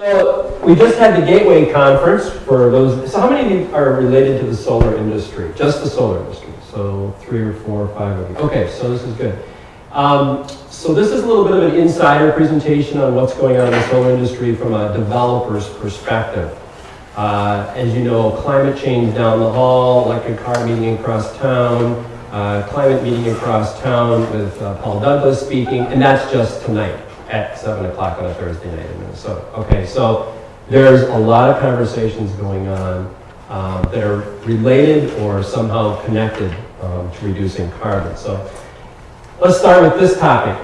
So we just had the Gateway Conference for those. So how many of you are related to the solar industry? Just the solar industry. So 3 or 4 or 5 of you. Okay, so this is good. So this is a little bit of an insider presentation on what's going on in the solar industry from a developer's perspective. As you know, climate change down the hall, electric car meeting across town, climate meeting across town with Paul Douglas speaking, and that's just tonight at 7 o'clock on a Thursday night in Minnesota. Okay, so there's a lot of conversations going on that are related or somehow connected to reducing carbon. So let's start with this topic.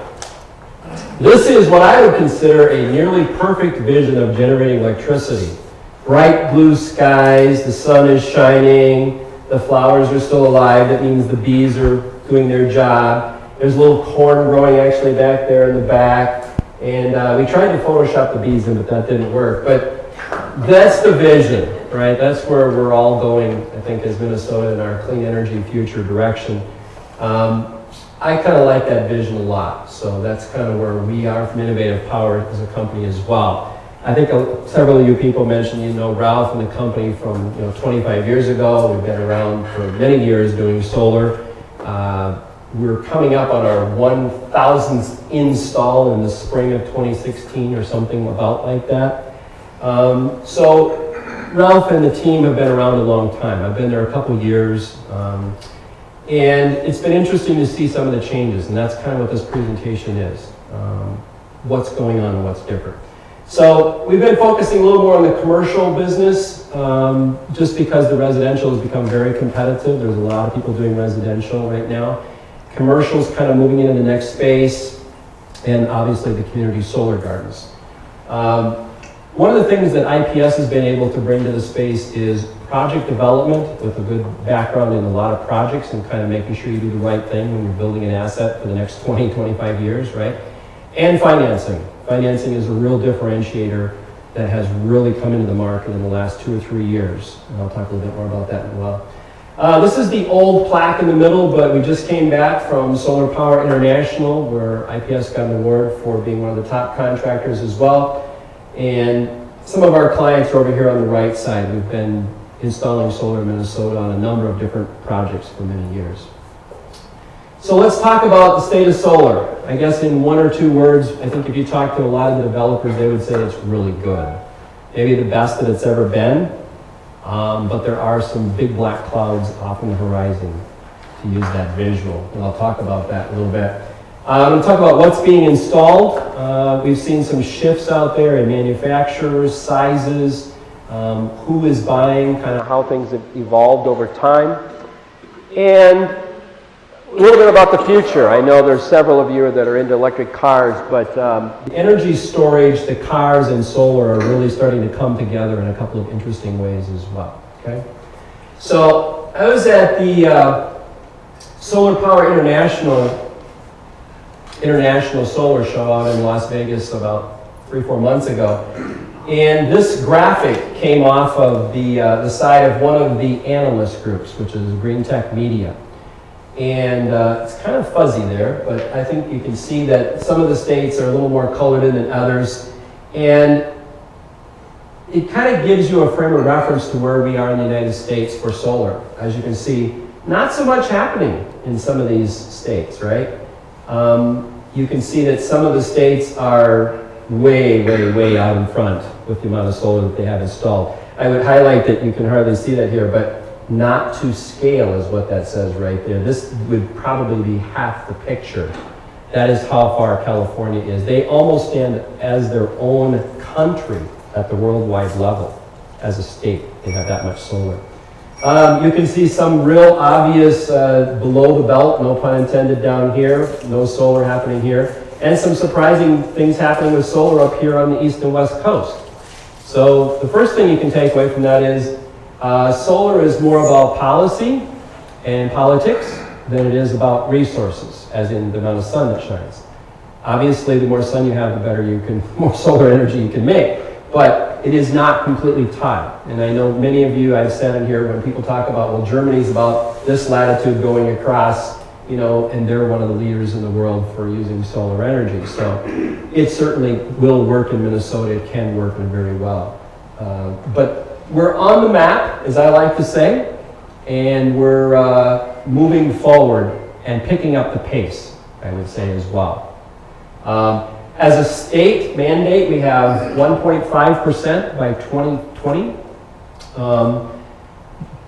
This is what I would consider a nearly perfect vision of generating electricity. Bright blue skies, the sun is shining, the flowers are still alive, that means the bees are doing their job. There's a little corn growing actually back there in the back, and we tried to Photoshop the bees in, but that didn't work. But that's the vision, right? That's where we're all going, I think, as Minnesota in our clean energy future direction. I kind of like that vision a lot, so that's kind of where we are from Innovative Power as a company as well. I think several of you people mentioned, you know, Ralph and the company from 25 years ago. We've been around for many years doing solar. We're coming up on our 1,000th install in the spring of 2016 or something about like that. So Ralph and the team have been around a long time. I've been there a couple years. And it's been interesting to see some of the changes, and that's kind of what this presentation is. What's going on and what's different. So we've been focusing a little more on the commercial business, just because the residential has become very competitive. There's a lot of people doing residential right now. Commercial's kind of moving into the next space, and obviously the community solar gardens. One of the things that IPS has been able to bring to the space is project development with a good background in a lot of projects and kind of making sure you do the right thing when you're building an asset for the next 20, 25 years, right? And financing. Financing is a real differentiator that has really come into the market in the last 2 or 3 years. And I'll talk a little bit more about that as well. This is the old plaque in the middle, but we just came back from Solar Power International, where IPS got an award for being one of the top contractors as well. And some of our clients are over here on the right side. We've been installing solar in Minnesota on a number of different projects for many years. So let's talk about the state of solar. I guess in 1 or 2 words, I think if you talk to a lot of the developers, they would say it's really good. Maybe the best that it's ever been, but there are some big black clouds off on the horizon, to use that visual, and I'll talk about that a little bit. I'm going to talk about what's being installed. We've seen some shifts out there in manufacturers, sizes, who is buying, kind of how things have evolved over time, and a little bit about the future. I know there's several of you that are into electric cars, but the energy storage, the cars, and solar are really starting to come together in a couple of interesting ways as well. Okay, so I was at the Solar Power International Solar Show out in Las Vegas about 3 or 4 months ago. And this graphic came off of the side of one of the analyst groups, which is Green Tech Media. And it's kind of fuzzy there, but I think you can see that some of the states are a little more colored in than others. And it kind of gives you a frame of reference to where we are in the United States for solar. As you can see, not so much happening in some of these states, right? You can see that some of the states are way, way, way out in front with the amount of solar that they have installed. I would highlight that you can hardly see that here, but not to scale is what that says right there. This would probably be half the picture. That is how far California is. They almost stand as their own country at the worldwide level. As a state, they have that much solar. You can see some real obvious below the belt, no pun intended, down here. No solar happening here. And some surprising things happening with solar up here on the east and west coast. So the first thing you can take away from that is solar is more about policy and politics than it is about resources, as in the amount of sun that shines. Obviously, the more sun you have, the better more solar energy you can make. But it is not completely tied. And I know many of you, I've said in here, when people talk about, well, Germany's about this latitude going across, and they're one of the leaders in the world for using solar energy. So it certainly will work in Minnesota. It can work very well. But we're on the map, as I like to say, and we're moving forward and picking up the pace, I would say, as well. As a state mandate, we have 1.5% by 2020.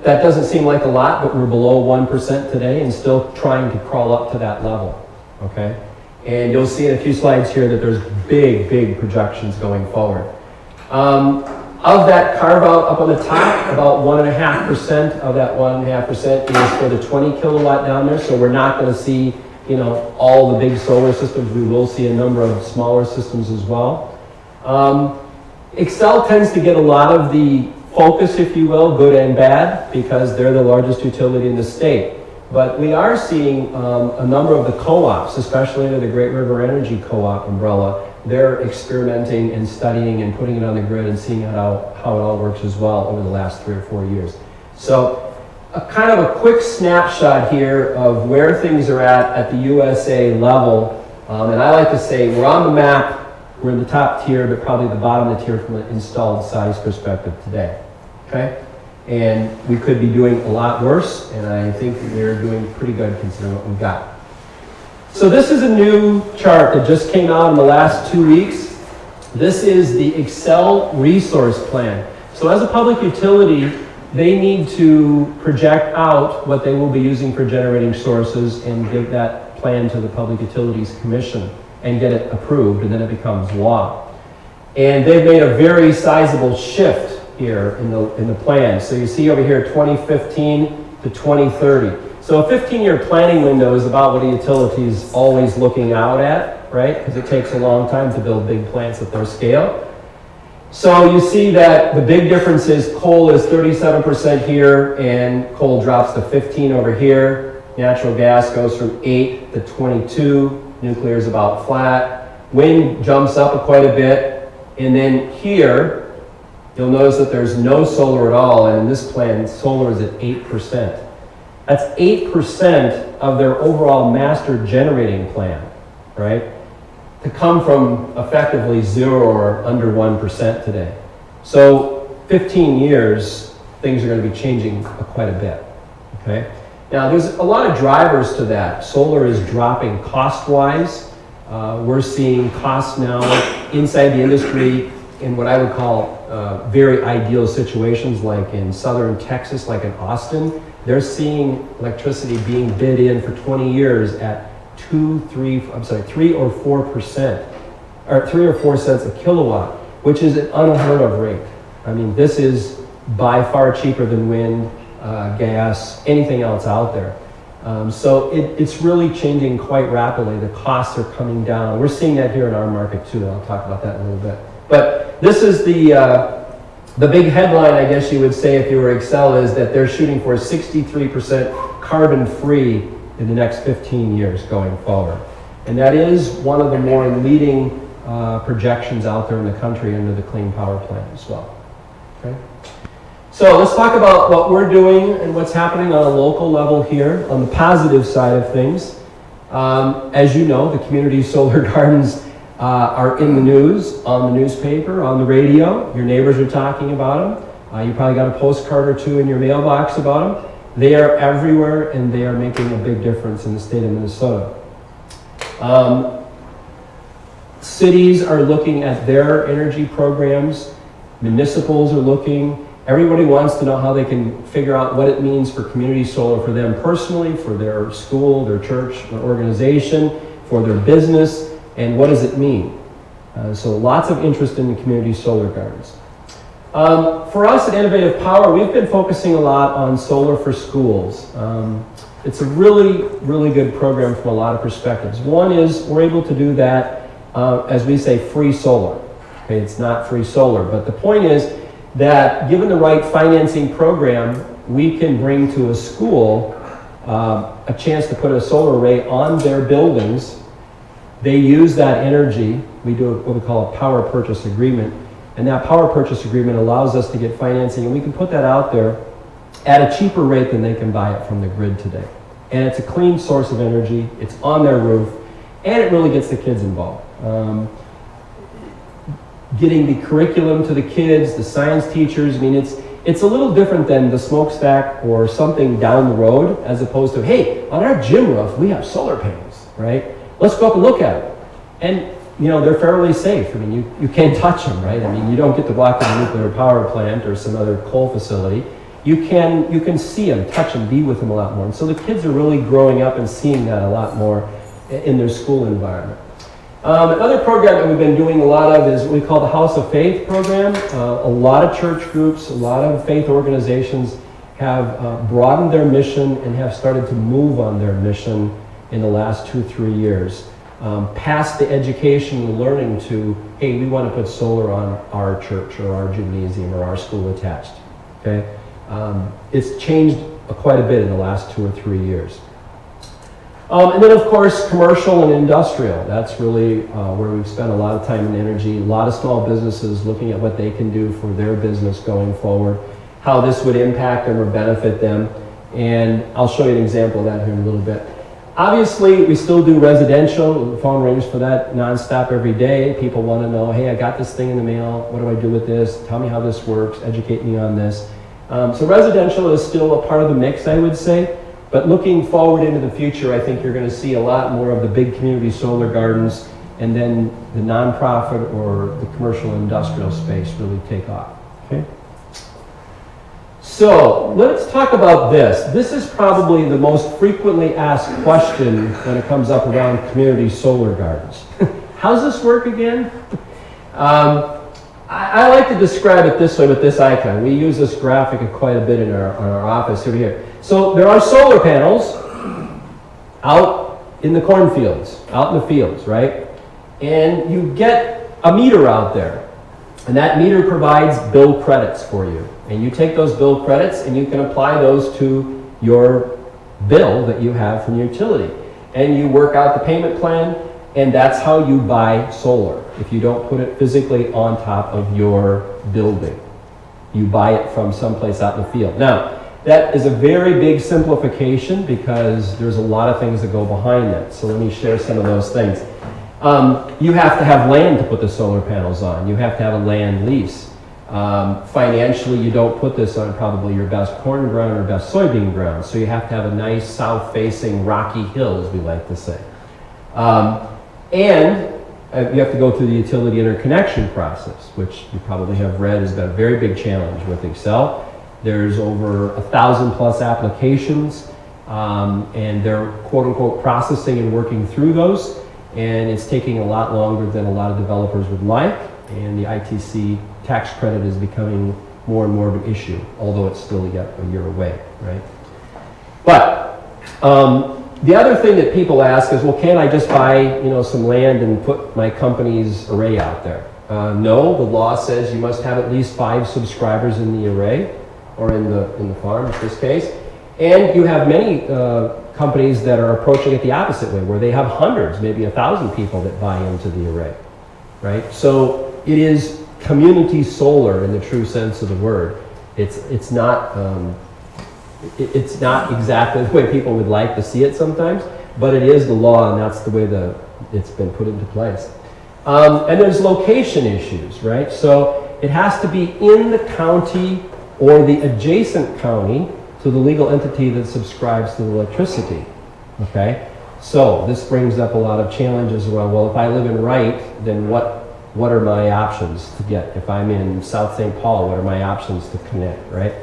That doesn't seem like a lot, but we're below 1% today and still trying to crawl up to that level, okay? And you'll see in a few slides here that there's big projections going forward. Of that carve out up on the top, about 1.5% of that 1.5% is for the 20 kilowatt down there, so we're not going to see all the big solar systems. We will see a number of smaller systems as well. Xcel tends to get a lot of the focus, if you will, good and bad, because they're the largest utility in the state. But we are seeing a number of the co-ops, especially under the Great River Energy Co-op umbrella. They're experimenting and studying and putting it on the grid and seeing how it all works as well over the last 3 or 4 years. So a kind of a quick snapshot here of where things are at the USA level. And I like to say we're on the map. We're in the top tier, but probably the bottom of the tier from an installed size perspective today, okay? And we could be doing a lot worse, and I think we're doing pretty good considering what we've got. So this is a new chart that just came out in the last 2 weeks. This is the Xcel resource plan. So as a public utility, they need to project out what they will be using for generating sources and give that plan to the Public Utilities Commission and get it approved, and then it becomes law. And they've made a very sizable shift here in the plan. So you see over here 2015 to 2030. So a 15-year planning window is about what a utility is always looking out at, right? Because it takes a long time to build big plants at their scale. So you see that the big difference is coal is 37% here, and coal drops to 15 over here. Natural gas goes from 8 to 22. Nuclear is about flat. Wind jumps up quite a bit. And then here, you'll notice that there's no solar at all. And in this plan, solar is at 8%. That's 8% of their overall master generating plan, right? To come from effectively 0 or under 1% today. So 15 years, things are going to be changing quite a bit, okay? Now, there's a lot of drivers to that. Solar is dropping cost-wise. We're seeing costs now inside the industry in what I would call very ideal situations, like in southern Texas, like in Austin. They're seeing electricity being bid in for 20 years at 3 or 4%, or 3 or 4 cents a kilowatt, which is an unheard of rate. I mean, this is by far cheaper than wind, gas, anything else out there. So it's really changing quite rapidly. The costs are coming down. We're seeing that here in our market too. I'll talk about that in a little bit. But this is the big headline, I guess you would say, if you were Xcel, is that they're shooting for 63% carbon-free in the next 15 years going forward. And that is one of the more leading projections out there in the country under the Clean Power Plan as well. Okay? So let's talk about what we're doing and what's happening on a local level here on the positive side of things. As you know, the community solar gardens are in the news, on the newspaper, on the radio. Your neighbors are talking about them. You probably got a postcard or two in your mailbox about them. They are everywhere, and they are making a big difference in the state of Minnesota. Cities are looking at their energy programs. Municipals are looking. Everybody wants to know how they can figure out what it means for community solar for them personally, for their school, their church, their organization, for their business, and what does it mean? So lots of interest in the community solar gardens. For us at Innovative Power, we've been focusing a lot on solar for schools. It's a really, really good program from a lot of perspectives. One is we're able to do that, as we say, free solar. Okay, it's not free solar, but the point is that given the right financing program, we can bring to a school a chance to put a solar array on their buildings. They use that energy. We do what we call a power purchase agreement. And that power purchase agreement allows us to get financing, and we can put that out there at a cheaper rate than they can buy it from the grid today. and it's a clean source of energy, it's on their roof, and it really gets the kids involved. Getting the curriculum to the kids, the science teachers, I mean, it's a little different than the smokestack or something down the road, as opposed to, hey, on our gym roof, we have solar panels, right? Let's go up and look at it. And, you know, they're fairly safe. I mean, you can't touch them, right? I mean, you don't get to walk in a nuclear power plant or some other coal facility. You can see them, touch them, be with them a lot more. And so the kids are really growing up and seeing that a lot more in their school environment. Another program that we've been doing a lot of is what we call the House of Faith program. A lot of church groups, a lot of faith organizations have broadened their mission and have started to move on their mission in the last 2-3 years. Past the education and learning to, hey, we want to put solar on our church or our gymnasium or our school attached. Okay, it's changed quite a bit in the last 2 or 3 years. And then, of course, commercial and industrial. That's really where we've spent a lot of time and energy. A lot of small businesses looking at what they can do for their business going forward, how this would impact them or benefit them. And I'll show you an example of that here in a little bit. Obviously, we still do residential. The phone rings for that nonstop every day. People want to know, hey, I got this thing in the mail. What do I do with this? Tell me how this works. Educate me on this. So residential is still a part of the mix, I would say. But looking forward into the future, I think you're going to see a lot more of the big community solar gardens and then the nonprofit or the commercial industrial space really take off. Okay? So let's talk about this. This is probably the most frequently asked question when it comes up around community solar gardens. How's this work again? I like to describe it this way with this icon. We use this graphic quite a bit in our office over here. So there are solar panels out in the cornfields, out in the fields, right? And you get a meter out there. And that meter provides bill credits for you. And you take those bill credits and you can apply those to your bill that you have from your utility. And you work out the payment plan, and that's how you buy solar. If you don't put it physically on top of your building, you buy it from someplace out in the field. Now, that is a very big simplification because there's a lot of things that go behind that. So let me share some of those things. You have to have land to put the solar panels on. You have to have a land lease. Financially, you don't put this on probably your best corn ground or best soybean ground. So you have to have a nice south-facing rocky hill, as we like to say. And you have to go through the utility interconnection process, which you probably have read has been a very big challenge with Xcel. There's over 1,000+ applications, and they're quote-unquote processing and working through those. And it's taking a lot longer than a lot of developers would like. And the ITC tax credit is becoming more and more of an issue, although it's still yet a year away, right? But the other thing that people ask is, well, can't I just buy, some land and put my company's array out there? No, the law says you must have at least 5 subscribers in the array, or in the farm in this case. And you have many companies that are approaching it the opposite way, where they have hundreds, maybe 1,000 people that buy into the array, right? So it is community solar in the true sense of the word. It's not exactly the way people would like to see it sometimes, but it is the law, and that's the way it's been put into place. And there's location issues, right? So it has to be in the county or the adjacent county to the legal entity that subscribes to the electricity, okay? So this brings up a lot of challenges around, well, if I live in Wright, then what are my options to get? If I'm in South St. Paul, what are my options to connect, right?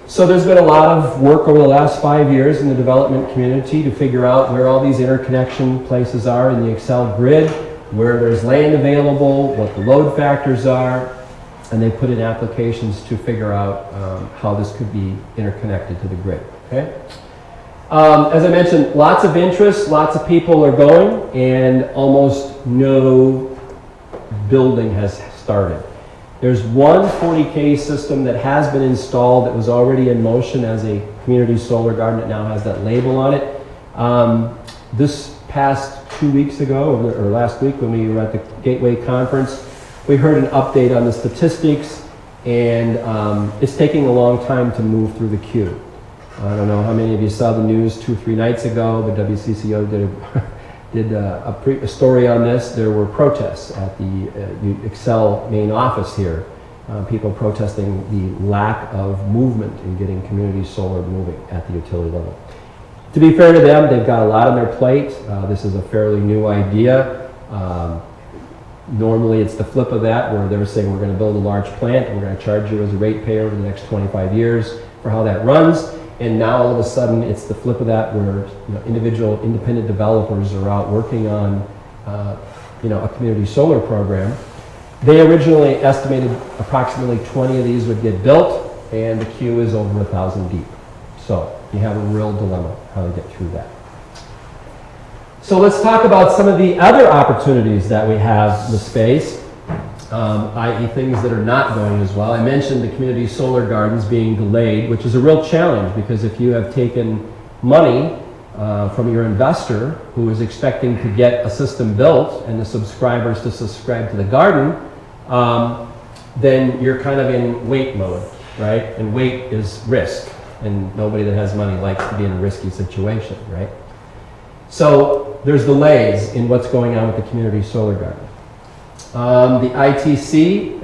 So there's been a lot of work over the last 5 years in the development community to figure out where all these interconnection places are in the Xcel grid, where there's land available, what the load factors are, and they put in applications to figure out how this could be interconnected to the grid, okay? As I mentioned, lots of interest, lots of people are going, and almost no building has started. There's one 40K system that has been installed that was already in motion as a community solar garden that now has that label on it. This past 2 weeks ago, or last week when we were at the Gateway Conference, we heard an update on the statistics, and it's taking a long time to move through the queue. I don't know how many of you saw the news 2 or 3 nights ago, but WCCO did a story on this. There were protests at the Xcel main office here. People protesting the lack of movement in getting community solar moving at the utility level. To be fair to them, they've got a lot on their plate. This is a fairly new idea. Normally it's the flip of that, where they're saying we're going to build a large plant and we're going to charge you as a ratepayer over the next 25 years for how that runs. And now all of a sudden it's the flip of that, where individual independent developers are out working on a community solar program. They originally estimated approximately 20 of these would get built, and the queue is over 1,000 deep. So you have a real dilemma how to get through that. So let's talk about some of the other opportunities that we have in the space, i.e. things that are not going as well. I mentioned the community solar gardens being delayed, which is a real challenge, because if you have taken money from your investor who is expecting to get a system built and the subscribers to subscribe to the garden, then you're kind of in wait mode, right? And wait is risk, and nobody that has money likes to be in a risky situation, right? So there's delays in what's going on with the community solar garden. The ITC,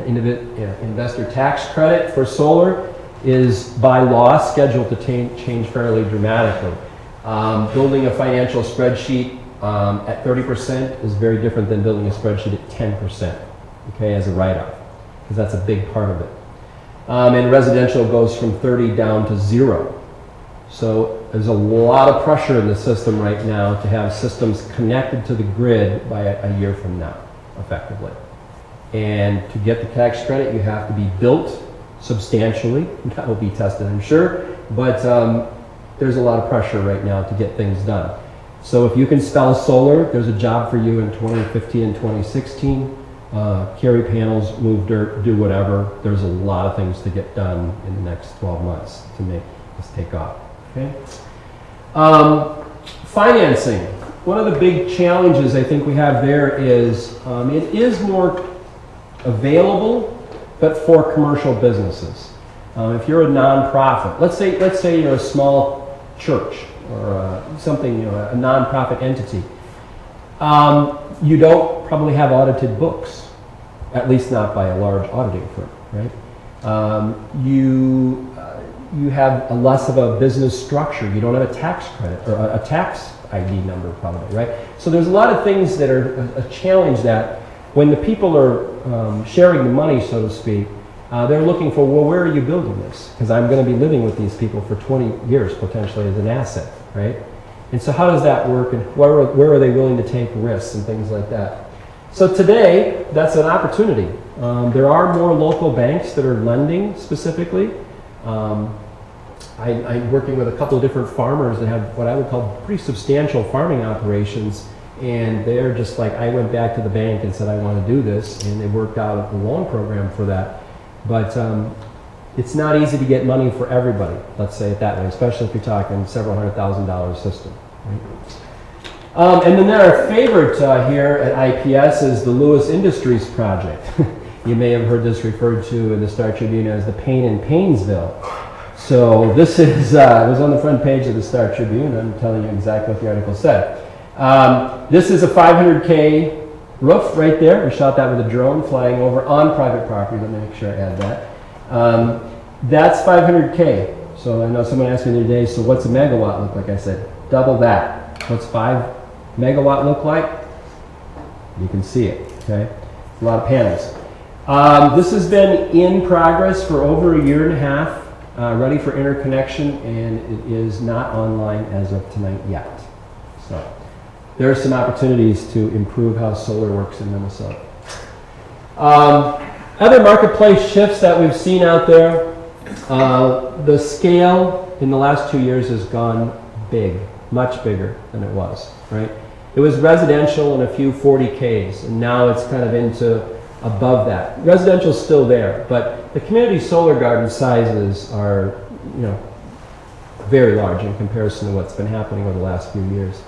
investor tax credit for solar, is by law scheduled to change fairly dramatically. Building a financial spreadsheet at 30% is very different than building a spreadsheet at 10%, okay, as a write-off, because that's a big part of it. And residential goes from 30 down to 0. So there's a lot of pressure in the system right now to have systems connected to the grid by a year from now, effectively. And to get the tax credit, you have to be built substantially. That will be tested, I'm sure, but there's a lot of pressure right now to get things done. So if you can spell solar, there's a job for you in 2015 and 2016. Carry panels, move dirt, do whatever. There's a lot of things to get done in the next 12 months to make this take off. Okay. Financing. One of the big challenges I think we have there is it is more available, but for commercial businesses. If you're a nonprofit, let's say you're a small church or something, a nonprofit entity, you don't probably have audited books, at least not by a large auditing firm, right? You have a less of a business structure. You don't have a tax credit or a tax ID number probably, right? So there's a lot of things that are a challenge that when the people are sharing the money, so to speak, they're looking for, well, where are you building this? Because I'm going to be living with these people for 20 years potentially as an asset, right? And so how does that work, and where are they willing to take risks and things like that? So today, that's an opportunity. There are more local banks that are lending specifically. I'm working with a couple of different farmers that have what I would call pretty substantial farming operations, and they're just like, I went back to the bank and said I want to do this, and they worked out a loan program for that. But it's not easy to get money for everybody, let's say it that way, especially if you're talking several $100,000 system. Right? And then our favorite here at IPS is the Lewis Industries project. You may have heard this referred to in the Star Tribune as the pain in Paynesville. So this is, it was on the front page of the Star Tribune. I'm telling you exactly what the article said. This is a 500K roof right there. We shot that with a drone flying over on private property. Let me make sure I add that. That's 500K. So I know someone asked me the other day, so what's a megawatt look like? I said, double that. What's 5 megawatt look like? You can see it, okay? A lot of panels. This has been in progress for over a year and a half, ready for interconnection, and it is not online as of tonight yet. So there are some opportunities to improve how solar works in Minnesota. Other marketplace shifts that we've seen out there, the scale in the last 2 years has gone big, much bigger than it was, right? It was residential and a few 40Ks, and now it's kind of into above that. Residential's still there, but the community solar garden sizes are, very large in comparison to what's been happening over the last few years.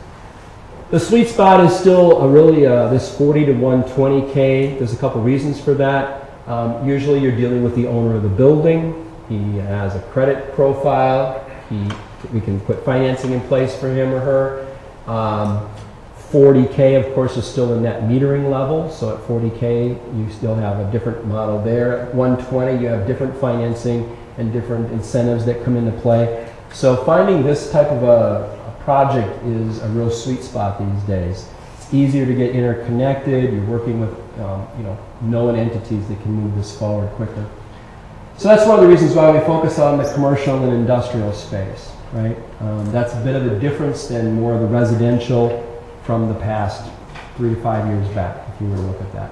The sweet spot is still this 40 to 120K. There's a couple reasons for that. Usually you're dealing with the owner of the building. He has a credit profile. He we can put financing in place for him or her. 40K, of course, is still a net metering level, so at 40K, you still have a different model there. At 120, you have different financing and different incentives that come into play. So finding this type of a project is a real sweet spot these days. It's easier to get interconnected. You're working with known entities that can move this forward quicker. So that's one of the reasons why we focus on the commercial and industrial space, right? That's a bit of a difference than more of the residential from the past 3 to 5 years back, if you were to look at that.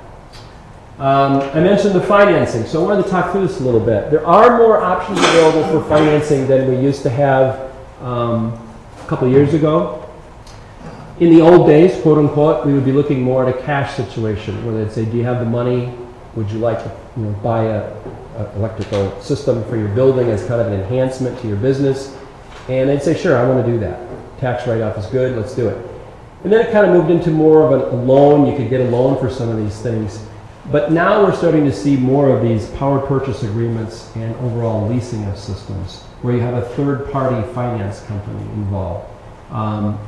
I mentioned the financing, so I wanted to talk through this a little bit. There are more options available for financing than we used to have a couple of years ago. In the old days, quote unquote, we would be looking more at a cash situation where they'd say, do you have the money? Would you like to buy a electrical system for your building as kind of an enhancement to your business? And they'd say, sure, I want to do that. Tax write-off is good, let's do it. And then it kind of moved into more of a loan. You could get a loan for some of these things. But now we're starting to see more of these power purchase agreements and overall leasing of systems where you have a third-party finance company involved.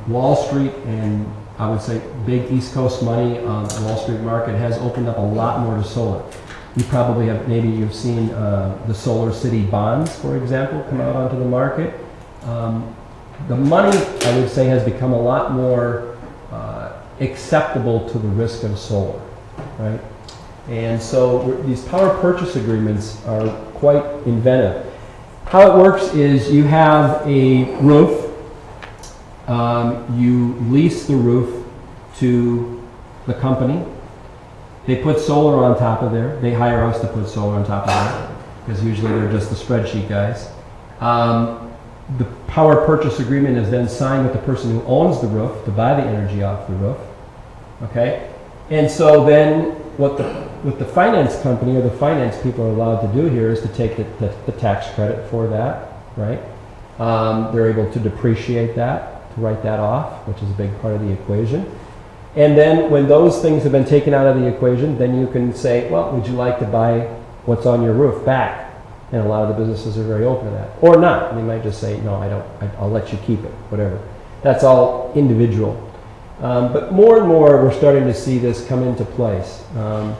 Wall Street and I would say big East Coast money on the Wall Street market has opened up a lot more to solar. You probably have, maybe you've seen the Solar City bonds, for example, come out onto the market. The money, I would say, has become a lot more acceptable to the risk of solar, right? And so these power purchase agreements are quite inventive. How it works is you have a roof, you lease the roof to the company. They put solar on top of there. They hire us to put solar on top of there because usually they're just the spreadsheet guys. The power purchase agreement is then signed with the person who owns the roof to buy the energy off the roof. Okay? And so then what the finance company or the finance people are allowed to do here is to take the tax credit for that, right? They're able to depreciate that, to write that off, which is a big part of the equation. And then when those things have been taken out of the equation, then you can say, well, would you like to buy what's on your roof back? And a lot of the businesses are very open to that. Or not. They might just say, no, I'll let you keep it, whatever. That's all individual. But more and more, we're starting to see this come into place. And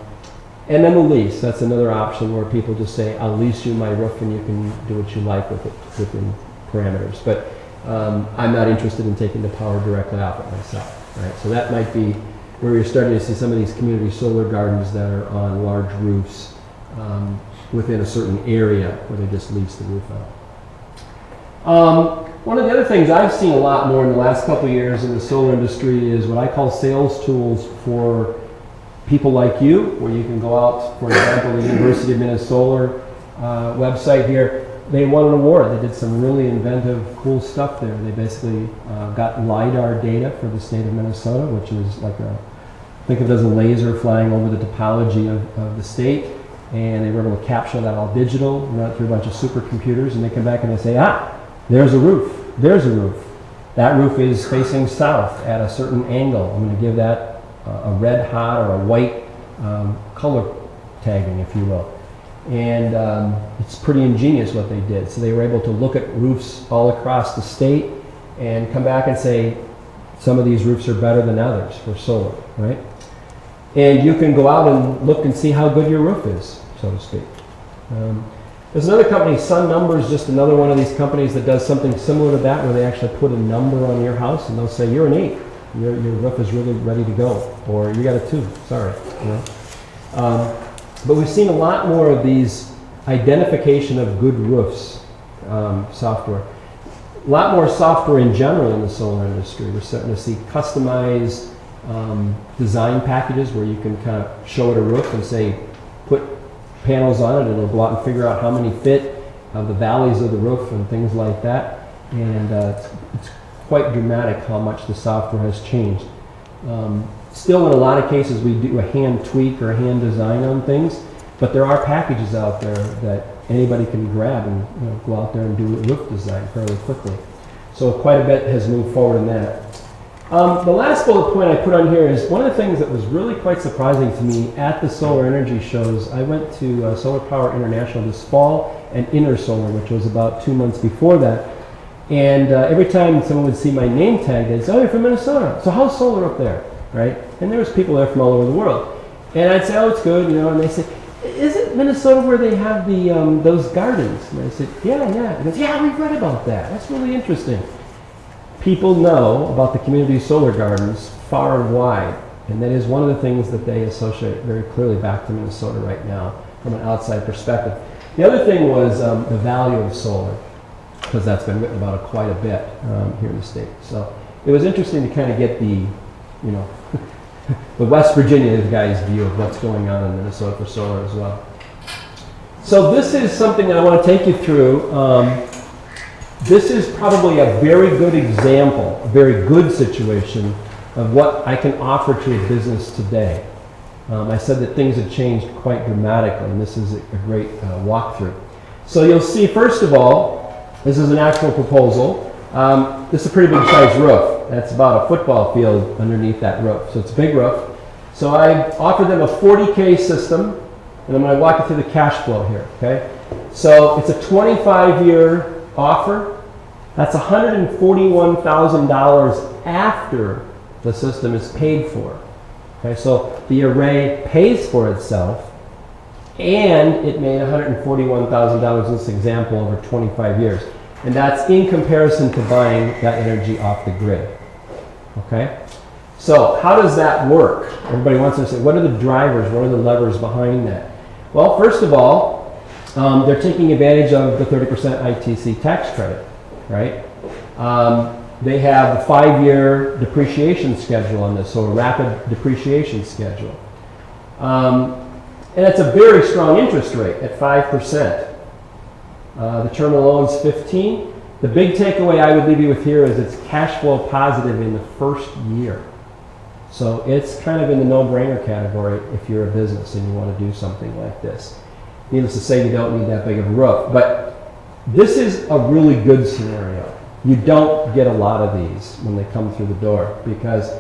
then the lease, that's another option where people just say, I'll lease you my roof and you can do what you like with it within parameters. But I'm not interested in taking the power directly off it myself, right? So that might be where you're starting to see some of these community solar gardens that are on large roofs within a certain area where they just lease the roof out. One of the other things I've seen a lot more in the last couple of years in the solar industry is what I call sales tools for people like you, where you can go out, for example, the University of Minnesota website here. They won an award. They did some really inventive, cool stuff there. They basically got LiDAR data for the state of Minnesota, which is like think of it as a laser flying over the topology of the state. And they were able to capture that all digital, run it through a bunch of supercomputers, and they come back and they say, there's a roof. There's a roof. That roof is facing south at a certain angle. I'm going to give that a red hot or a white color tagging, if you will. And it's pretty ingenious what they did. So they were able to look at roofs all across the state and come back and say, some of these roofs are better than others for solar, right? And you can go out and look and see how good your roof is, so to speak. There's another company, Sun Numbers, just another one of these companies that does something similar to that, where they actually put a number on your house and they'll say, you're an 8. Your roof is really ready to go. Or you got a 2, sorry. But we've seen a lot more of these identification of good roofs software. A lot more software in general in the solar industry. We're starting to see customized design packages where you can kind of show it a roof and say, put panels on it, and it'll go out and figure out how many fit, the valleys of the roof and things like that. And it's quite dramatic how much the software has changed. Still, in a lot of cases, we do a hand tweak or a hand design on things, but there are packages out there that anybody can grab and go out there and do roof design fairly quickly. So quite a bit has moved forward in that. The last bullet point I put on here is one of the things that was really quite surprising to me at the solar energy shows. I went to Solar Power International this fall and Inner Solar, which was about 2 months before that. And every time someone would see my name tag, they'd say, oh, you're from Minnesota. So how's solar up there, right? And there was people there from all over the world. And I'd say, oh, it's good, you know, and they say, isn't Minnesota where they have the those gardens? And I said, yeah. And he goes, yeah, we've read about that. That's really interesting. People know about the community solar gardens far and wide. And that is one of the things that they associate very clearly back to Minnesota right now from an outside perspective. The other thing was the value of solar, because that's been written about quite a bit here in the state. So it was interesting to kind of get the, you know, the West Virginia guy's view of what's going on in Minnesota for solar as well. So this is something that I want to take you through. This is probably a very good example, a very good situation of what I can offer to a business today. I said that things have changed quite dramatically, and this is a great walkthrough. So you'll see, first of all, this is an actual proposal. This is a pretty big sized roof. That's about a football field underneath that roof. So it's a big roof. So I offered them a 40K system, and I'm going to walk you through the cash flow here, okay? So it's a 25-year offer. That's $141,000 after the system is paid for. Okay, so the array pays for itself, and it made $141,000 in this example over 25 years. And that's in comparison to buying that energy off the grid. Okay? So how does that work? Everybody wants to say, what are the drivers, what are the levers behind that? Well, first of all, they're taking advantage of the 30% ITC tax credit, right? They have a 5-year depreciation schedule on this, so a rapid depreciation schedule. And it's a very strong interest rate at 5%. The terminal loan's 15. The big takeaway I would leave you with here is it's cash flow positive in the first year. So it's kind of in the no-brainer category if you're a business and you want to do something like this. Needless to say, you don't need that big of a roof. But this is a really good scenario. You don't get a lot of these when they come through the door because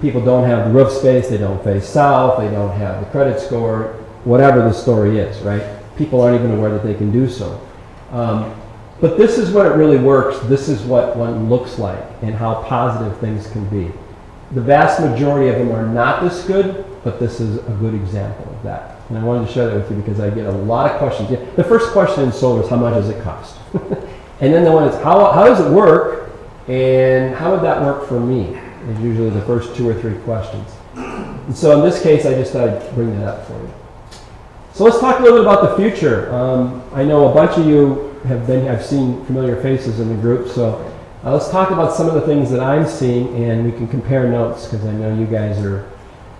people don't have the roof space, they don't face south, they don't have the credit score, whatever the story is, right? People aren't even aware that they can do so. But this is when it really works. This is what one looks like and how positive things can be. The vast majority of them are not this good, but this is a good example of that. And I wanted to share that with you because I get a lot of questions. Yeah, the first question in solar is how much does it cost? And then the one is how does it work and how would that work for me? Is usually the first 2 or 3 questions. And so in this case, I just thought I'd bring that up for you. So let's talk a little bit about the future. I know a bunch of you I've seen familiar faces in the group, so let's talk about some of the things that I'm seeing, and we can compare notes because I know you guys are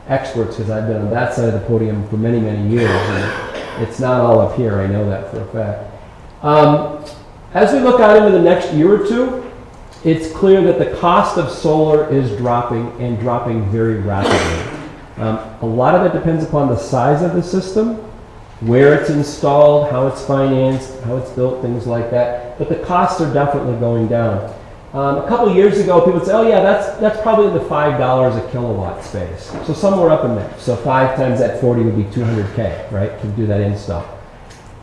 experts because I've been on that side of the podium for many, many years, and it's not all up here, I know that for a fact. As we look out into the next year or two, it's clear that the cost of solar is dropping and dropping very rapidly. A lot of it depends upon the size of the system, where it's installed, how it's financed, how it's built, things like that. But the costs are definitely going down. A couple of years ago, people would say, oh yeah, that's probably the $5 a kilowatt space. So somewhere up in there. So 5 times that 40 would be 200K, right, to do that install.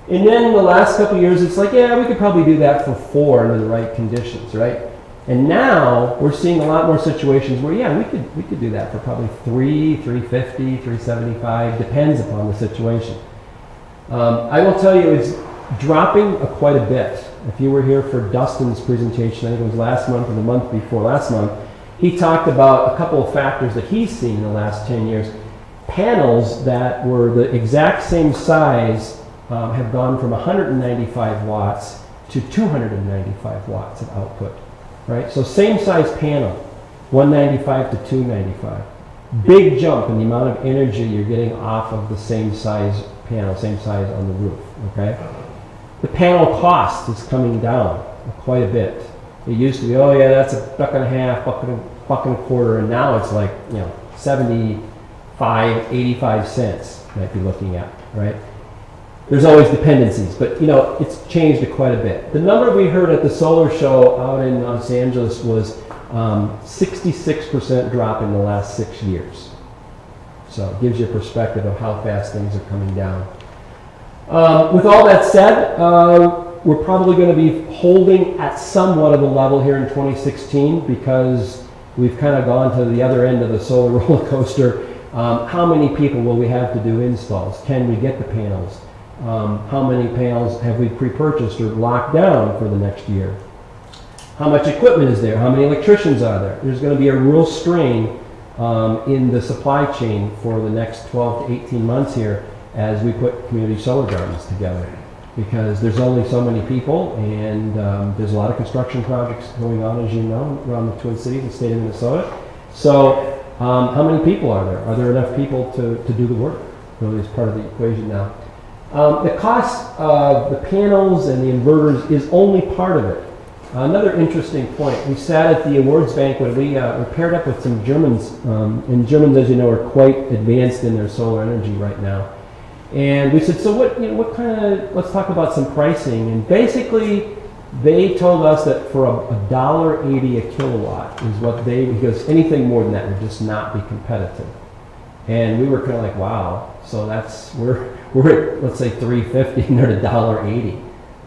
And then in the last couple of years, it's like, yeah, we could probably do that for 4 under the right conditions, right? And now we're seeing a lot more situations where, yeah, we could do that for probably 3, 350, 375, depends upon the situation. I will tell you, it's dropping quite a bit. If you were here for Dustin's presentation, I think it was last month or the month before last month, he talked about a couple of factors that he's seen in the last 10 years. Panels that were the exact same size have gone from 195 watts to 295 watts of output, right? So same size panel, 195 to 295. Big jump in the amount of energy you're getting off of the same size panel, same size on the roof, okay? The panel cost is coming down quite a bit. It used to be, oh yeah, that's $1.50, $1.25, and now it's like, 75, 85 cents might be looking at, right? There's always dependencies, but it's changed quite a bit. The number we heard at the solar show out in Los Angeles was 66% drop in the last 6 years. So it gives you a perspective of how fast things are coming down. With all that said, we're probably going to be holding at somewhat of a level here in 2016 because we've kind of gone to the other end of the solar roller coaster. How many people will we have to do installs? Can we get the panels? How many panels have we pre-purchased or locked down for the next year? How much equipment is there? How many electricians are there? There's going to be a real strain in the supply chain for the next 12 to 18 months here as we put community solar gardens together, because there's only so many people, and there's a lot of construction projects going on, as you know, around the Twin Cities, the state of Minnesota. So how many people are there? Are there enough people to do the work? Really is part of the equation now. The cost of the panels and the inverters is only part of it. Another interesting point, we sat at the awards banquet, we paired up with some Germans, and Germans, as you know, are quite advanced in their solar energy right now. And we said, so what kind of, let's talk about some pricing. And basically, they told us that for $1.80 a kilowatt is what because anything more than that would just not be competitive. And we were kind of like, wow, so we're at, let's say, $3.50 and they're at $1.80.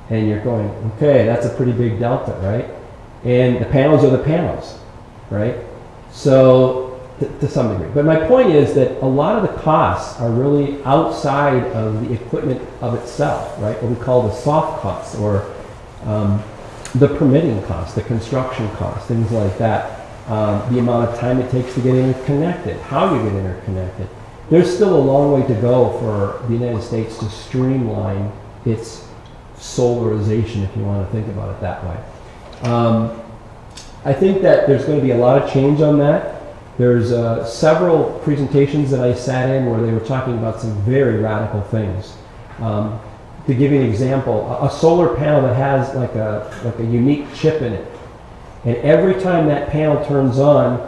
And you're going, okay, that's a pretty big delta, right? And the panels are the panels, right? So, to some degree. But my point is that a lot of the costs are really outside of the equipment of itself, right? What we call the soft costs, or the permitting costs, the construction costs, things like that. The amount of time it takes to get interconnected, how you get interconnected. There's still a long way to go for the United States to streamline its solarization, if you want to think about it that way. I think that there's going to be a lot of change on that. There's several presentations that I sat in where they were talking about some very radical things. To give you an example, a solar panel that has like a unique chip in it, and every time that panel turns on,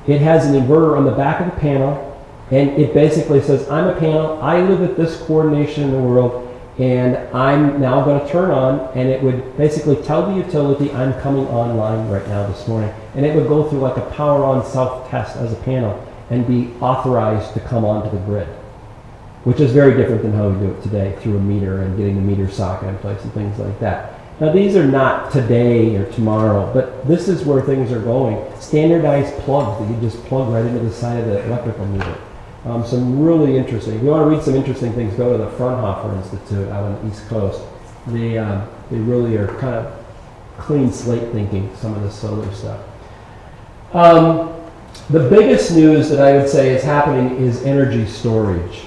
it has an inverter on the back of the panel, and it basically says, I'm a panel, I live at this coordination in the world, and I'm now going to turn on, and it would basically tell the utility I'm coming online right now this morning. And it would go through like a power on self-test as a panel and be authorized to come onto the grid, which is very different than how we do it today through a meter and getting the meter socket in place and things like that. Now these are not today or tomorrow, but this is where things are going. Standardized plugs that you just plug right into the side of the electrical meter. Some really interesting, if you want to read some interesting things, go to the Fraunhofer Institute out on the East Coast. They really are kind of clean slate thinking, some of the solar stuff. The biggest news that I would say is happening is energy storage.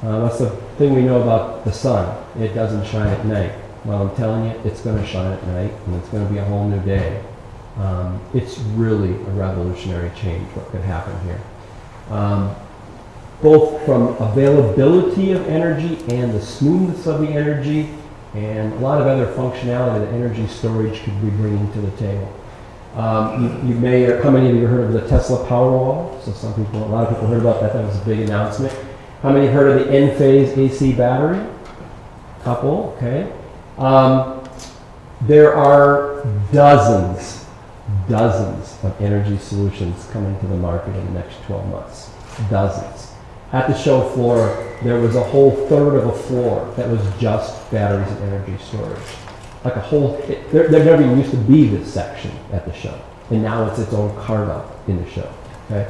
That's the thing we know about the sun. It doesn't shine at night. Well, I'm telling you, it's going to shine at night, and it's going to be a whole new day. It's really a revolutionary change what could happen here. Both from availability of energy and the smoothness of the energy, and a lot of other functionality that energy storage could be bringing to the table. How many of you heard of the Tesla Powerwall? So a lot of people heard about that. That was a big announcement. How many heard of the N-phase AC battery? Couple, okay. There are dozens of energy solutions coming to the market in the next 12 months. Dozens. At the show floor, there was a whole third of a floor that was just batteries and energy storage. Like a whole, there never even used to be this section at the show. And now it's its own carve-out in the show, okay?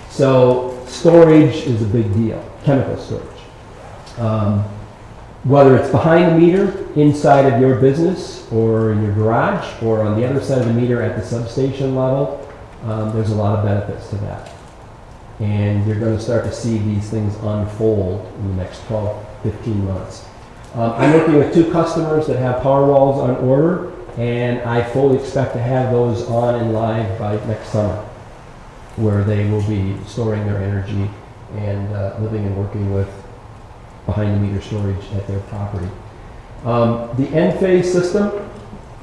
So storage is a big deal, chemical storage. Whether it's behind the meter, inside of your business, or in your garage, or on the other side of the meter at the substation level, there's a lot of benefits to that. And you're going to start to see these things unfold in the next 12, 15 months. I'm working with 2 customers that have Powerwalls on order, and I fully expect to have those on and live by next summer, where they will be storing their energy and living and working with behind-the-meter storage at their property. The N-phase system,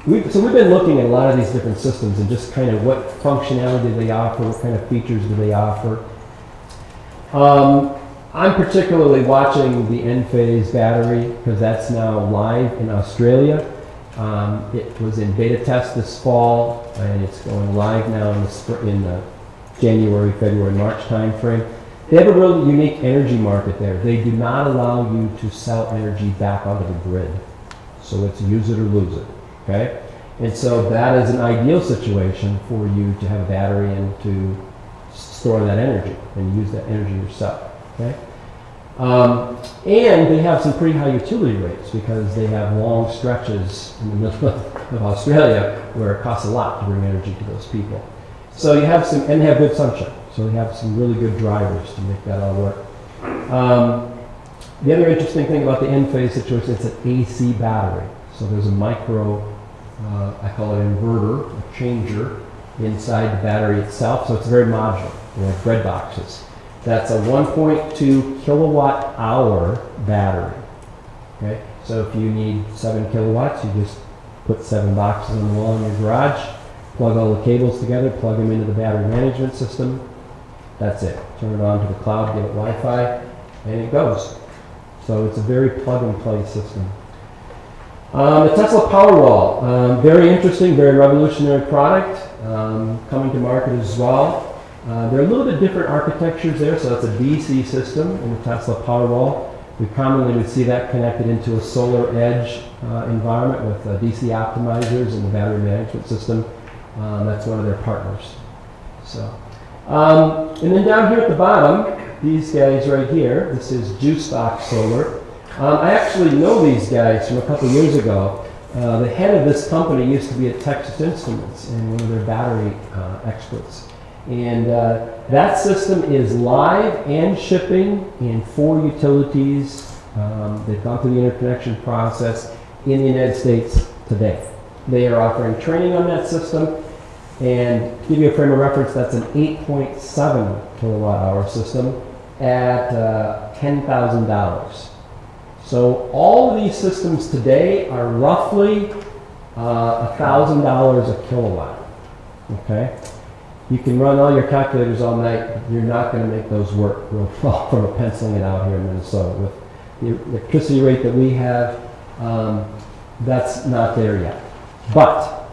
we've been looking at a lot of these different systems and just kind of what functionality do they offer, what kind of features do they offer. I'm particularly watching the N-phase battery because that's now live in Australia. It was in beta test this fall, and it's going live now in the January, February, March timeframe. They have a really unique energy market there. They do not allow you to sell energy back onto the grid. So it's use it or lose it, okay? And so that is an ideal situation for you to have a battery and to store that energy and use that energy yourself, okay? And they have some pretty high utility rates because they have long stretches in the middle of Australia where it costs a lot to bring energy to those people. So you have some, and they have good sunshine. So they have some really good drivers to make that all work. The other interesting thing about the Enphase situation, it's an AC battery. So there's a micro, I call it inverter, a changer inside the battery itself. So it's very modular, like bread boxes. That's a 1.2 kilowatt hour battery. Okay, so if you need 7 kilowatts, you just put 7 boxes on the wall in your garage, plug all the cables together, plug them into the battery management system. That's it. Turn it on to the cloud, get it Wi-Fi, and it goes. So it's a very plug-and-play system. The Tesla Powerwall, very interesting, very revolutionary product, coming to market as well. There are a little bit different architectures there, so that's a DC system in the Tesla Powerwall. We commonly would see that connected into a solar edge environment with DC optimizers and the battery management system. That's one of their partners. So, and then down here at the bottom, these guys right here, this is Juicestock Solar. I actually know these guys from a couple years ago. The head of this company used to be at Texas Instruments and one of their battery experts. And that system is live and shipping in 4 utilities. They've gone through the interconnection process in the United States today. They are offering training on that system. And to give you a frame of reference, that's an 8.7 kilowatt hour system at $10,000. So all of these systems today are roughly $1,000 a kilowatt. Okay? You can run all your calculators all night, but you're not going to make those work real well from penciling it out here in Minnesota. With the electricity rate that we have, that's not there yet. But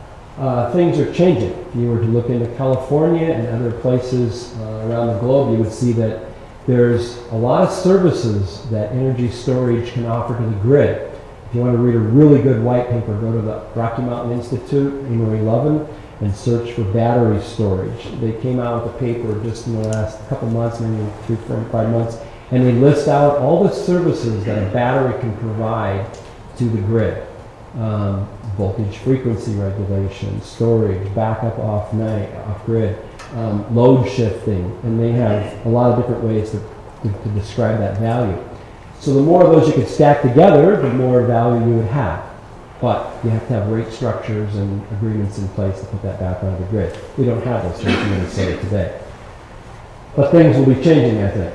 things are changing. If you were to look into California and other places around the globe, you would see that there's a lot of services that energy storage can offer to the grid. If you want to read a really good white paper, go to the Rocky Mountain Institute, Emery Lovin, and search for battery storage. They came out with a paper just in the last couple months, maybe 3, 4, 5 months, and they list out all the services that a battery can provide to the grid. Voltage frequency regulation, storage, backup off grid, load shifting, and they have a lot of different ways to describe that value. So the more of those you could stack together, the more value you would have. But you have to have rate structures and agreements in place to put that back onto the grid. We don't have those things in Minnesota today. But things will be changing, I think.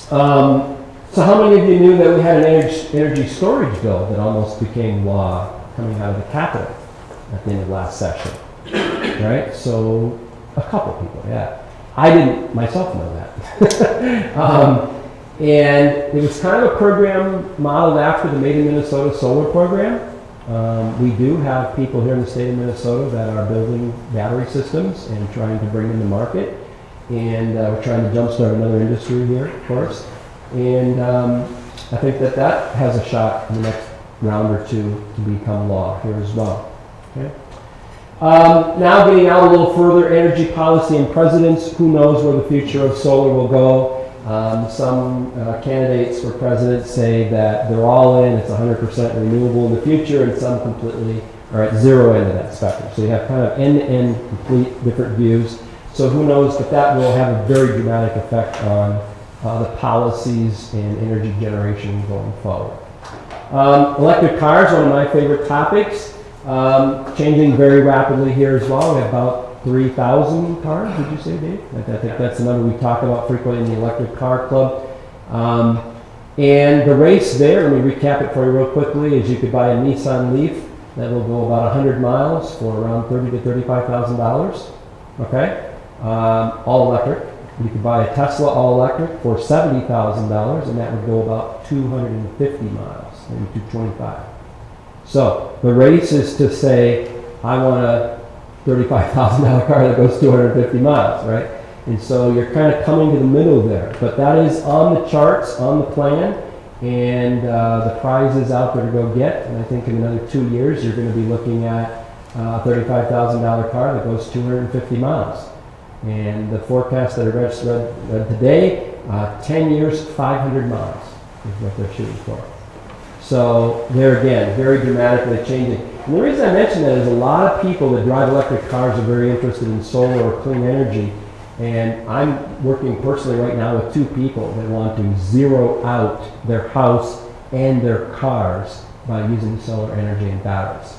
So how many of you knew that we had an energy storage bill that almost became law coming out of the Capitol at the end of last session? Right? So a couple people, yeah. I didn't myself know that. And it was kind of a program modeled after the Made in Minnesota solar program. We do have people here in the state of Minnesota that are building battery systems and trying to bring them to market. And we're trying to jumpstart another industry here, of course. And I think that has a shot in the next round or two to become law here as well. Okay? Now getting out a little further, energy policy and presidents. Who knows where the future of solar will go? Some candidates for president say that they're all in, it's 100% renewable in the future, and some completely are at zero end of that spectrum. So you have kind of end-to-end complete different views. So who knows, but that will have a very dramatic effect on the policies and energy generation going forward. Electric cars, one of my favorite topics, changing very rapidly here as well. We have about 3,000 cars, would you say, Dave? I think that's the number we talk about frequently in the electric car club. And the race there, let me recap it for you real quickly, is you could buy a Nissan Leaf that will go about 100 miles for around $30,000 to $35,000. Okay? All electric. You could buy a Tesla all electric for $70,000, and that would go about 250 miles, maybe 225. So the race is to say, I want a $35,000 car that goes 250 miles, right? And so you're kind of coming to the middle there. But that is on the charts, on the plan, and the prize is out there to go get. And I think in another 2 years, you're going to be looking at a $35,000 car that goes 250 miles. And the forecast that I read today, 10 years, 500 miles is what they're shooting for. So there again, very dramatically changing. And the reason I mention that is a lot of people that drive electric cars are very interested in solar or clean energy. And I'm working personally right now with 2 people that want to zero out their house and their cars by using solar energy and batteries.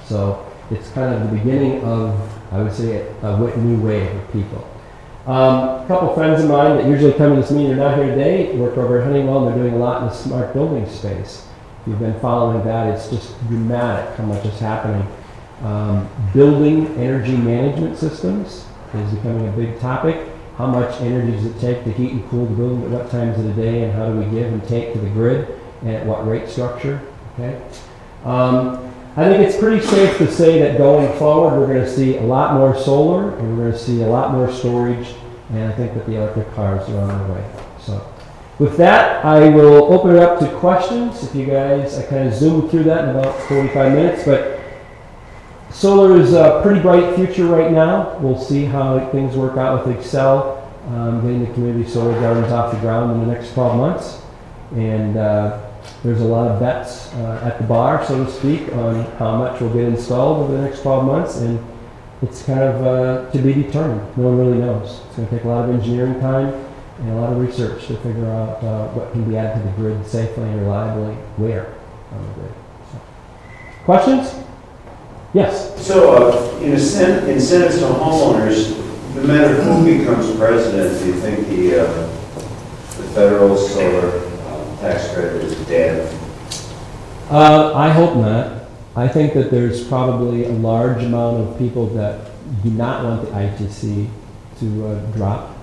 So it's kind of the beginning of, I would say, a new wave of people. A couple friends of mine that usually come to this meeting, they're not here today, work over at Honeywell, and they're doing a lot in the smart building space. If you've been following that, it's just dramatic how much is happening. Building energy management systems is becoming a big topic. How much energy does it take to heat and cool the building at what times of the day, and how do we give and take to the grid, and at what rate structure? Okay. I think it's pretty safe to say that going forward, we're going to see a lot more solar, and we're going to see a lot more storage, and I think that the electric cars are on their way. So, with that, I will open it up to questions. If you guys, I kind of zoomed through that in about 45 minutes, but solar is a pretty bright future right now. We'll see how things work out with Xcel, getting the community solar gardens off the ground in the next 12 months. And there's a lot of bets at the bar, so to speak, on how much will get installed over the next 12 months. And it's kind of to be determined. No one really knows. It's going to take a lot of engineering time and a lot of research to figure out what can be added to the grid safely and reliably where on the grid. So. Questions? Yes. So, incentives to homeowners, no matter who becomes president, do you think the federal solar tax credit is dead? I hope not. I think that there's probably a large amount of people that do not want the ITC to drop.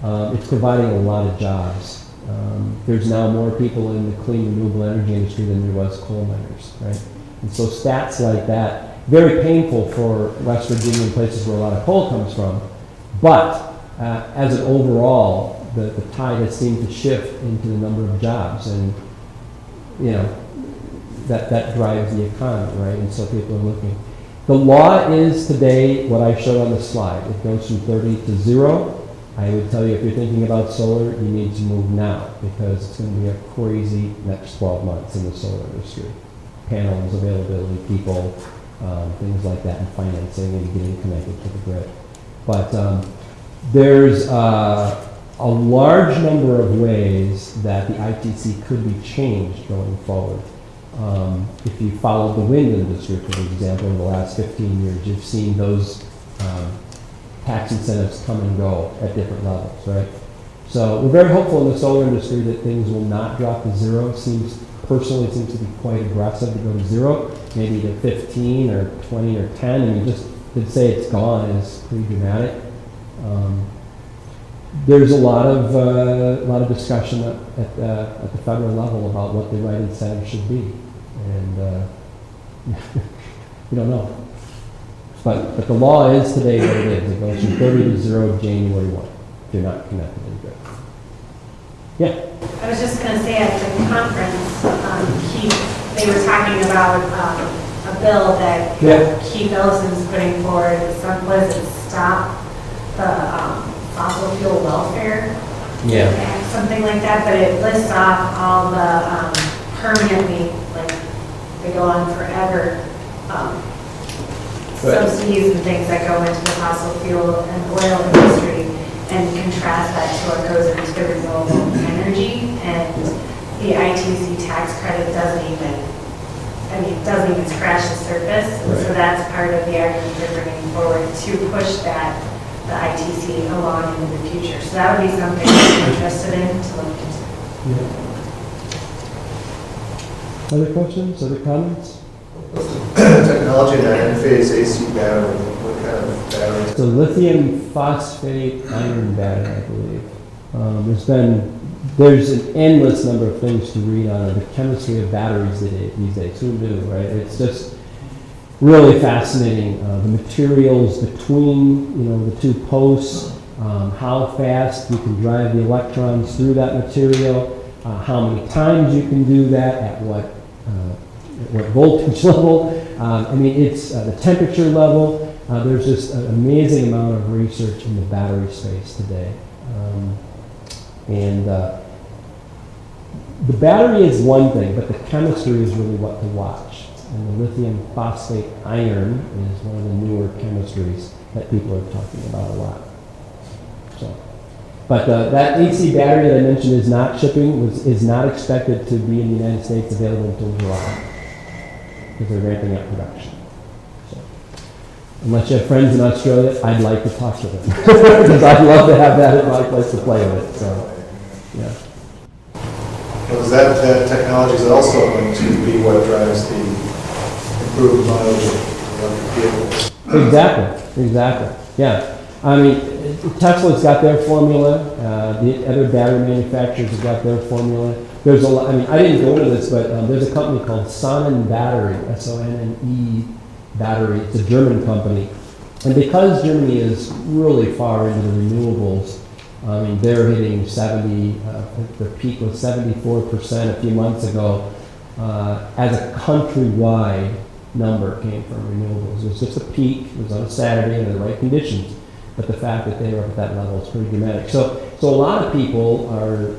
It's providing a lot of jobs. There's now more people in the clean renewable energy industry than there was coal miners, right? And so stats like that, very painful for West Virginia and places where a lot of coal comes from, but as an overall, the tide has seemed to shift into the number of jobs, and you know that drives the economy, right? And so people are looking. The law is today what I showed on the slide. It goes from 30 to 0. I would tell you, if you're thinking about solar, you need to move now, because it's going to be a crazy next 12 months in the solar industry. Panels, availability, people, things like that, and financing and getting connected to the grid. But there's a large number of ways that the ITC could be changed going forward. If you follow the wind industry, for example, in the last 15 years, you've seen those tax incentives come and go at different levels, right? So we're very hopeful in the solar industry that things will not drop to 0. Personally, it seems to be quite aggressive to go to 0, maybe to 15 or 20 or 10, and you just to say it's gone is pretty dramatic. There's a lot of discussion at the federal level about what the right incentive should be, and we don't know. But the law is today what it is. It goes from 30 to 0 January 1. If you're not connected to the grid. Yeah. I was just going to say at the conference, they were talking about a bill that Keith Ellison's putting forward. Was it stop the fossil fuel welfare? Yeah. Something like that, but it lists off all the permanently, like they go on forever, subsidies and things that go into the fossil fuel and oil industry, and contrast that to what goes into renewable energy. And the ITC tax credit doesn't even scratch the surface. And so that's part of the argument they're bringing forward to push the ITC along into the future. So that would be something I'm interested in to look into. Yeah. Other questions? Other comments? Technology in that N-phase AC battery, what kind of battery? It's a lithium phosphate iron battery, I believe. There's an endless number of things to read on the chemistry of batteries these days. Who knew, right? It's just really fascinating. The materials between the two posts, how fast you can drive the electrons through that material. how many times you can do that, at what voltage level. I mean, it's the temperature level. There's just an amazing amount of research in the battery space today. The battery is one thing, but the chemistry is really what to watch. And the lithium phosphate iron is one of the newer chemistries that people are talking about a lot. So, but that AC battery that I mentioned is not shipping, is not expected to be in the United States available until July, because they're ramping up production. So, unless you have friends in Australia, I'd like to talk to them, because I'd love to have that at my place to play with. So, yeah. Because that technology is also going to be what drives the improved mileage of electric vehicles. Exactly. Yeah. I mean, Tesla's got their formula. The other battery manufacturers have got their formula. There's a lot. I mean, I didn't go into this, but there's a company called Sonnen Battery, S-O-N-N-E Battery. It's a German company, and because Germany is really far into the renewables, I mean, they're hitting 70. Their peak was 74% a few months ago. As a countrywide number came from renewables. It was just a peak. It was on a Saturday under the right conditions. But the fact that they were up at that level is pretty dramatic. So a lot of people are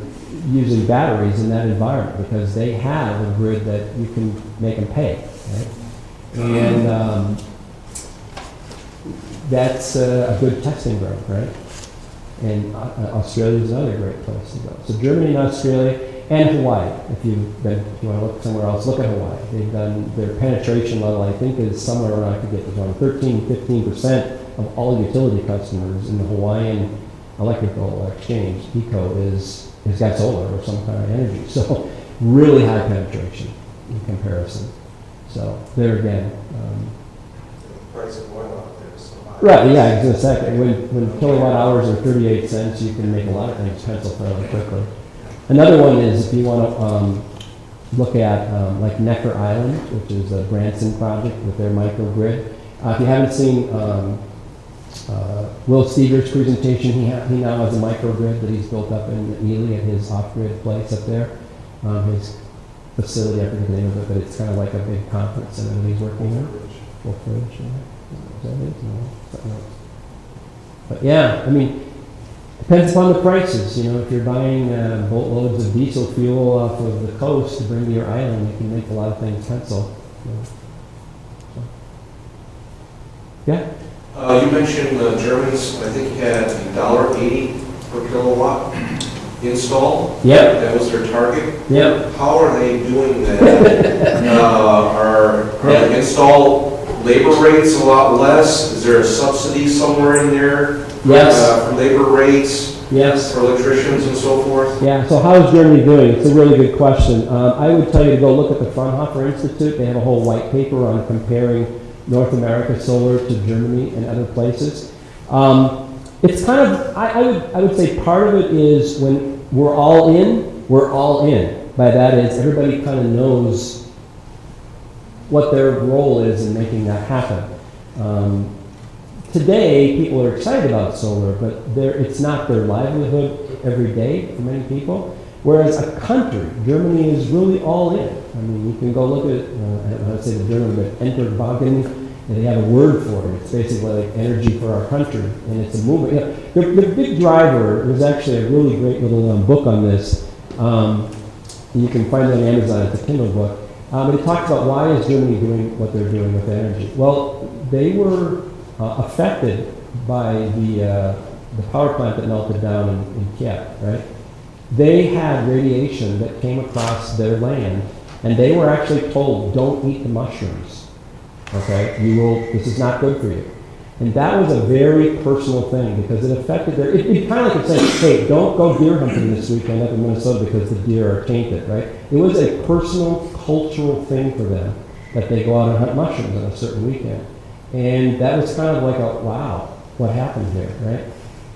using batteries in that environment because they have a grid that you can make them pay. Right? And that's a good testing ground, right? And Australia is another great place to go. So Germany and Australia and Hawaii. If you want to look somewhere else, look at Hawaii. They've done their penetration level. I think is somewhere around, I forget, around 13-15% of all utility customers in the Hawaiian Electrical Exchange, ECO, has got solar or some kind of energy. So really high penetration in comparison. So there again. The price of oil out there is so high. Right, yeah, in a second. When kilowatt hours are 38 cents, you can make a lot of things pencil fairly quickly. Another one is if you want to look at like Necker Island, which is a Branson project with their microgrid. If you haven't seen Will Steger's presentation, he now has a microgrid that he's built up in Ely at his off-grid place up there. His facility, I forget the name of it, but it's kind of like a big conference center that he's working in. Full fridge, yeah. Is that it? No, something else. But yeah, I mean, depends upon the prices. You know, if you're buying boatloads of diesel fuel off of the coast to bring to your island, you can make a lot of things pencil. You know. So. Yeah. You mentioned the Germans, I think, had $1.80 per kilowatt installed. Yep. That was their target. Yep. How are they doing that? Are the install labor rates a lot less? Is there a subsidy somewhere in there? Yes. For labor rates? Yes. For electricians and so forth? Yeah, so how is Germany doing? It's a really good question. I would tell you to go look at the Fraunhofer Institute. They have a whole white paper on comparing North America solar to Germany and other places. It's kind of, I would say part of it is when we're all in, we're all in. By that is everybody kind of knows what their role is in making that happen. Today, people are excited about solar, but it's not their livelihood every day for many people. Whereas a country, Germany is really all in. I mean, you can go look at, I don't know how to say the German, but Enterwagen, and they have a word for it. It's basically like energy for our country, and it's a movement. You know, the big driver, there's actually a really great little book on this. You can find it on Amazon, it's a Kindle book. But it talks about why is Germany doing what they're doing with energy. Well, they were affected by the power plant that melted down in Kiev, right? They had radiation that came across their land, and they were actually told, don't eat the mushrooms, okay? This is not good for you. And that was a very personal thing because it affected it kind of like saying, hey, don't go deer hunting this weekend up in Minnesota because the deer are tainted, right? It was a personal, cultural thing for them that they go out and hunt mushrooms on a certain weekend. And that was kind of like wow, what happened here, right?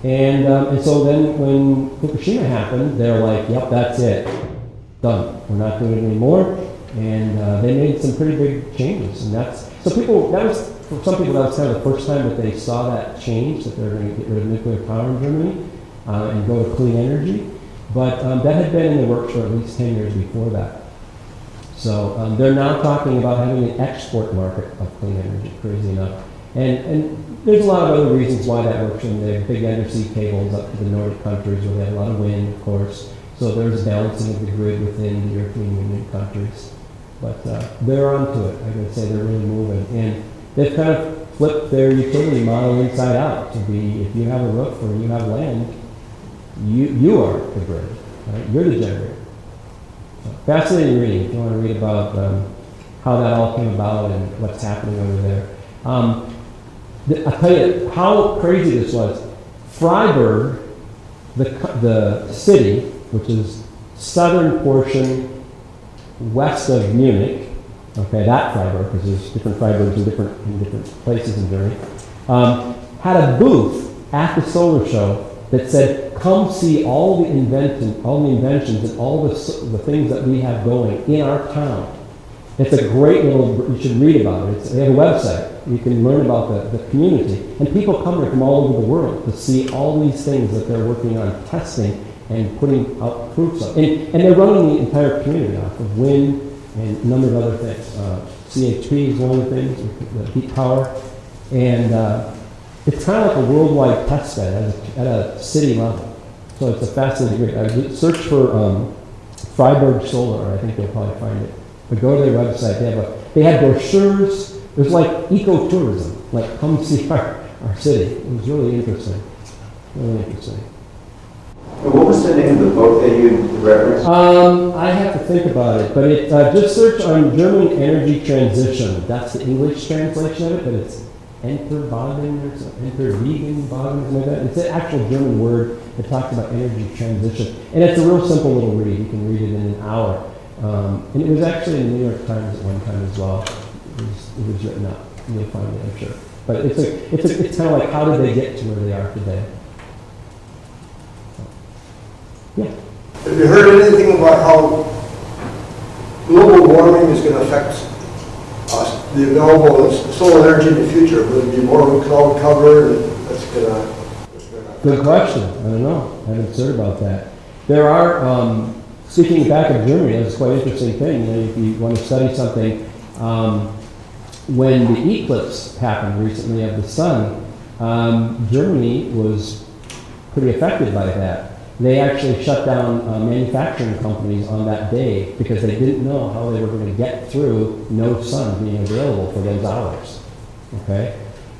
And so then when Fukushima happened, they're like, yep, that's it. Done. We're not doing it anymore. And they made some pretty big changes. And for some people, that was kind of the first time that they saw that change, that they're going to get rid of nuclear power in Germany and go to clean energy. But that had been in the works for at least 10 years before that. So they're now talking about having an export market of clean energy, crazy enough. And there's a lot of other reasons why that works. And they have big undersea cables up to the Nordic countries where they have a lot of wind, of course. So there's balancing of the grid within the European Union countries. But they're onto it. I would say they're really moving. And they've kind of flipped their utility model inside out to be, if you have a roof or you have land, you are the grid. Right? You're the generator. So, fascinating reading if you want to read about how that all came about and what's happening over there. I'll tell you how crazy this was. Freiburg, the city, which is southern portion west of Munich, okay, that Freiburg, because there's different Freiburgs in different places in Germany, had a booth at the solar show that said, "Come see all the inventions and all the things that we have going in our town." It's a great little, you should read about it. They have a website. You can learn about the community. And people come here from all over the world to see all these things that they're working on testing and putting out proofs of. And they're running the entire community off of wind and a number of other things. CHP is one of the things, the heat power. And it's kind of like a worldwide test bed at a city level. So it's a fascinating read. Search for Freiburg Solar. I think you'll probably find it. But go to their website. They had brochures. It was like ecotourism. Like, come see our city. It was really interesting. Really interesting. And what was the name of the book that you referenced? I have to think about it, but just search on German energy transition. That's the English translation of it, but it's Enterwagen or something, something like that. It's an actual German word that talks about energy transition. And it's a real simple little read. You can read it in an hour. And it was actually in the New York Times at one time as well. It was written up. You'll find it, I'm sure. But it's kind of like, how did they get to where they are today? Yeah. Have you heard anything about how global warming is going to affect the available solar energy in the future? Will it be more of a cloud cover? That's going to. Good question. I don't know. I haven't heard about that. There are, speaking back of Germany, that's quite an interesting thing. You know, if you want to study something, when the eclipse happened recently of the sun, Germany was pretty affected by that. They actually shut down manufacturing companies on that day because they didn't know how they were going to get through no sun being available for those hours. Okay?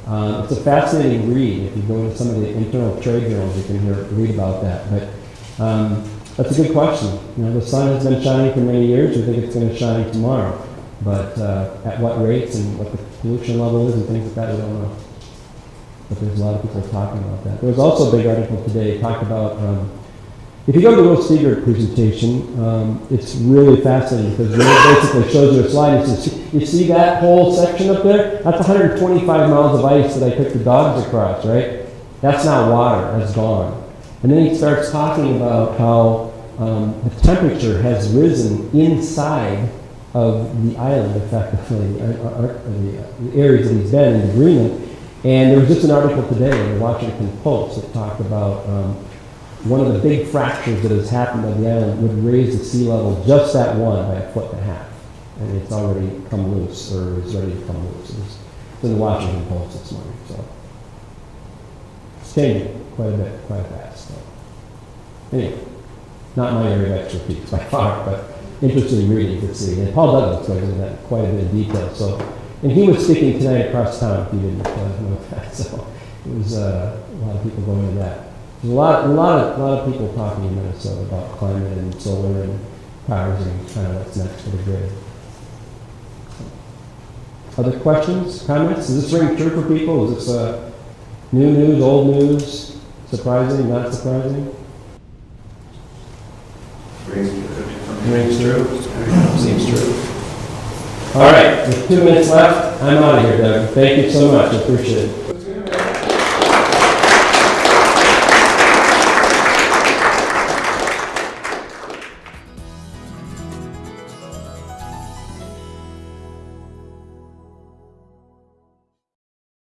It's a fascinating read. If you go into some of the internal trade journals, you can read about that. But that's a good question. You know, the sun has been shining for many years. We think it's going to shine tomorrow. But at what rates and what the pollution level is and things like that, we don't know. But there's a lot of people talking about that. There was also a big article today talked about, if you go to the Will Steger presentation, it's really fascinating because it basically shows you a slide and says, you see that whole section up there? That's 125 miles of ice that I took the dogs across, right? That's not water, that's gone. And then he starts talking about how the temperature has risen inside of the island, effectively, the areas that he's been in Greenland. And there was just an article today in the Washington Post that talked about one of the big fractures that has happened on the island would raise the sea level just that one by 1.5 feet. And it's already come loose, or is ready to come loose. It's in the Washington Post this morning, so it's changing quite a bit, quite fast. So. Anyway, not my area of expertise by far, but interesting reading to see. And Paul Douglas goes into that quite a bit of detail. So, and he was speaking tonight across town, if you didn't know that. So it was a lot of people going to that. There's a lot of people talking in Minnesota about climate and solar and powers and kind of what's next for the grid. Other questions, comments? Does this ring true for people? Is this new news, old news, surprising, not surprising? Rings true. Seems true. All right, with 2 minutes left, I'm out of here, Doug. Thank you so much. I appreciate it.